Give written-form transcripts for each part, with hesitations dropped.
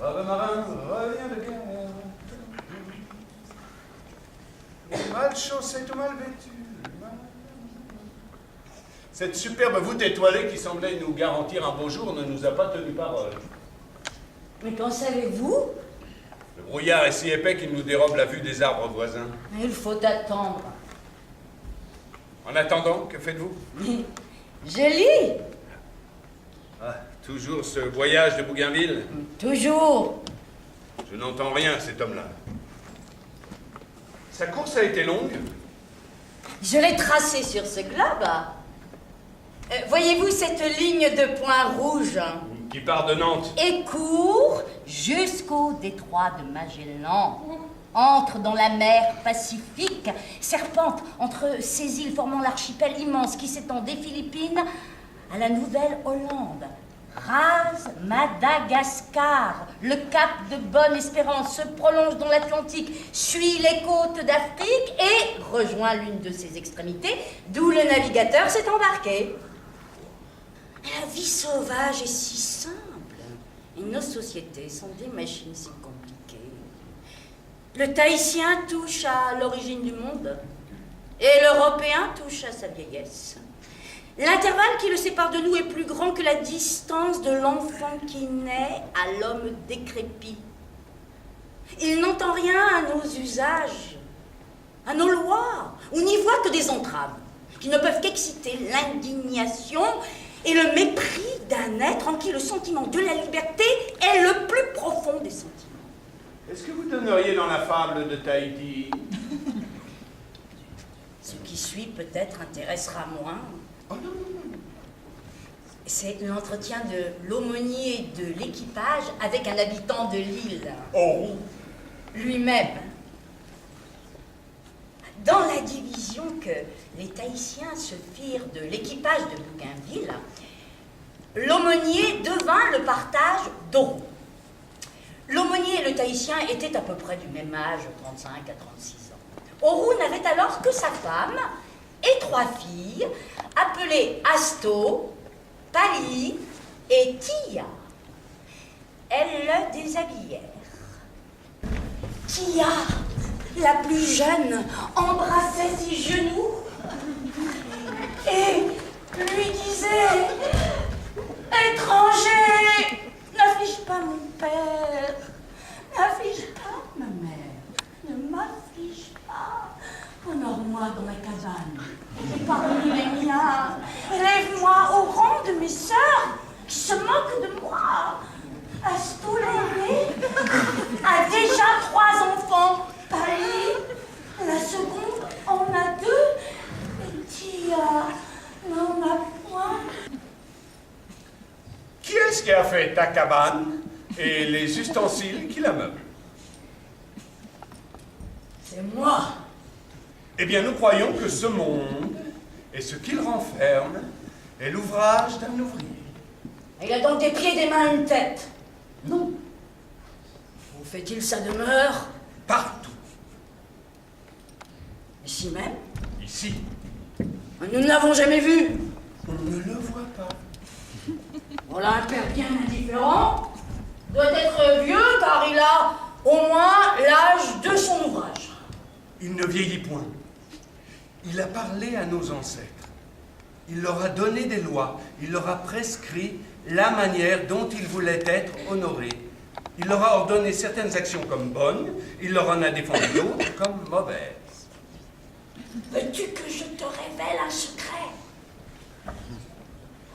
Brave marin, reviens de guerre. Mal chaussé, tout mal vêtu. Cette superbe voûte étoilée qui semblait nous garantir un beau jour ne nous a pas tenu parole. Mais qu'en savez-vous? Le brouillard est si épais qu'il nous dérobe la vue des arbres voisins. Il faut attendre. En attendant, que faites-vous? Je lis. Ah, toujours ce voyage de Bougainville? Toujours. Je n'entends rien, cet homme-là. Sa course a été longue? Je l'ai tracé sur ce globe. Voyez-vous cette ligne de points rouges? Qui part de Nantes. Et court jusqu'au détroit de Magellan. Entre dans la mer Pacifique, serpente entre ces îles formant l'archipel immense qui s'étend des Philippines à la Nouvelle-Hollande. Rase Madagascar, le cap de Bonne-Espérance se prolonge dans l'Atlantique, suit les côtes d'Afrique et rejoint l'une de ses extrémités, d'où le navigateur s'est embarqué. La vie sauvage est si simple, et nos sociétés sont des machines si compliquées. Le Tahitien touche à l'origine du monde, et l'Européen touche à sa vieillesse. L'intervalle qui le sépare de nous est plus grand que la distance de l'enfant qui naît à l'homme décrépit. Il n'entend rien à nos usages, à nos lois, ou n'y voit que des entraves, qui ne peuvent qu'exciter l'indignation et le mépris d'un être en qui le sentiment de la liberté est le plus profond des sentiments. Est-ce que vous donneriez dans la fable de Tahiti? Ce qui suit peut-être intéressera moins. Oh non, non, non. C'est l'entretien de l'aumônier de l'équipage avec un habitant de l'île. Oh! Lui-même. Dans la division que les Tahitiens se firent de l'équipage de Bougainville, l'aumônier devint le partage d'Oro. L'aumônier et le Tahitien étaient à peu près du même âge, 35 à 36 ans. Oro n'avait alors que sa femme et 3 filles, appelées Asto, Pali et Tia. Elles le déshabillèrent. Tia, la plus jeune, embrassait ses genoux et lui disait « Étranger, n'afflige pas mon père, n'afflige pas ma mère, ne m'afflige pas. Honore-moi dans ma cabane, et parmi les miens, élève-moi au rang de mes sœurs qui se moquent de moi. Asto l'aînée a déjà 3 enfants. Pali, la seconde, en a 2. Et Tia n'en a point. Qui est-ce qui a fait ta cabane et les ustensiles qui la meublent? C'est moi. Eh bien, nous croyons que ce monde et ce qu'il renferme est l'ouvrage d'un ouvrier. Il a donc des pieds, des mains, une tête. Non. Où fait-il sa demeure? Partout. Ici même? Ici. Nous ne l'avons jamais vu. On ne le voit pas. Voilà un père bien indifférent. Doit être vieux car il a au moins l'âge de son ouvrage. Il ne vieillit point. Il a parlé à nos ancêtres. Il leur a donné des lois. Il leur a prescrit la manière dont ils voulaient être honorés. Il leur a ordonné certaines actions comme bonnes. Il leur en a défendu d'autres comme mauvaises. Veux-tu que je te révèle un secret?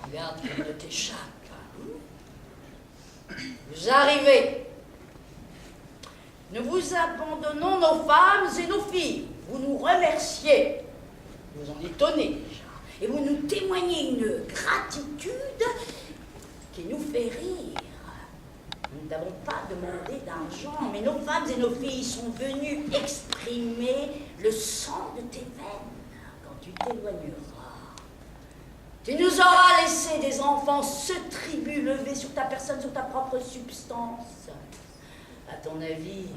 Regarde qu'il ne t'échappe. Vous arrivez. Nous vous abandonnons nos femmes et nos filles. Vous nous remerciez. Vous en étonnez déjà. Et vous nous témoignez une gratitude qui nous fait rire. Nous n'avons pas demandé d'argent, mais nos femmes et nos filles sont venues exprimer le sang de tes veines quand tu t'éloigneras. Tu nous auras laissé des enfants, ce tribut levé sur ta personne, sur ta propre substance. À ton avis,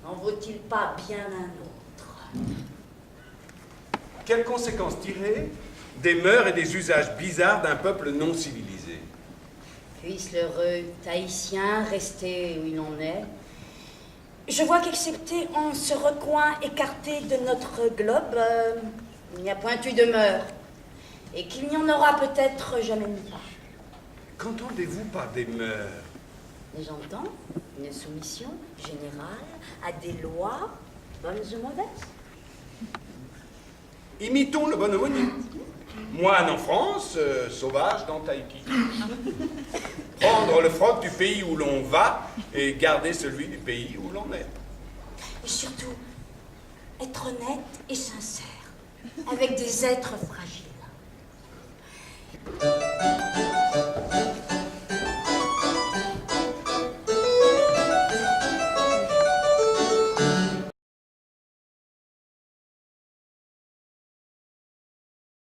n'en vaut-il pas bien un autre? Quelles conséquences tirer des mœurs et des usages bizarres d'un peuple non civilisé? puisse l'heureux Tahitien rester où il en est. Je vois qu'excepté en ce recoin écarté de notre globe, il n'y a point eu demeure, et qu'il n'y en aura peut-être jamais nulle part. Qu'entendez-vous par des mœurs? J'entends une soumission générale à des lois bonnes ou mauvaises. Imitons le bon homonyme. Moine en France, sauvage dans Tahiti. Prendre le froc du pays où l'on va et garder celui du pays où l'on est. Et surtout, être honnête et sincère avec des êtres fragiles.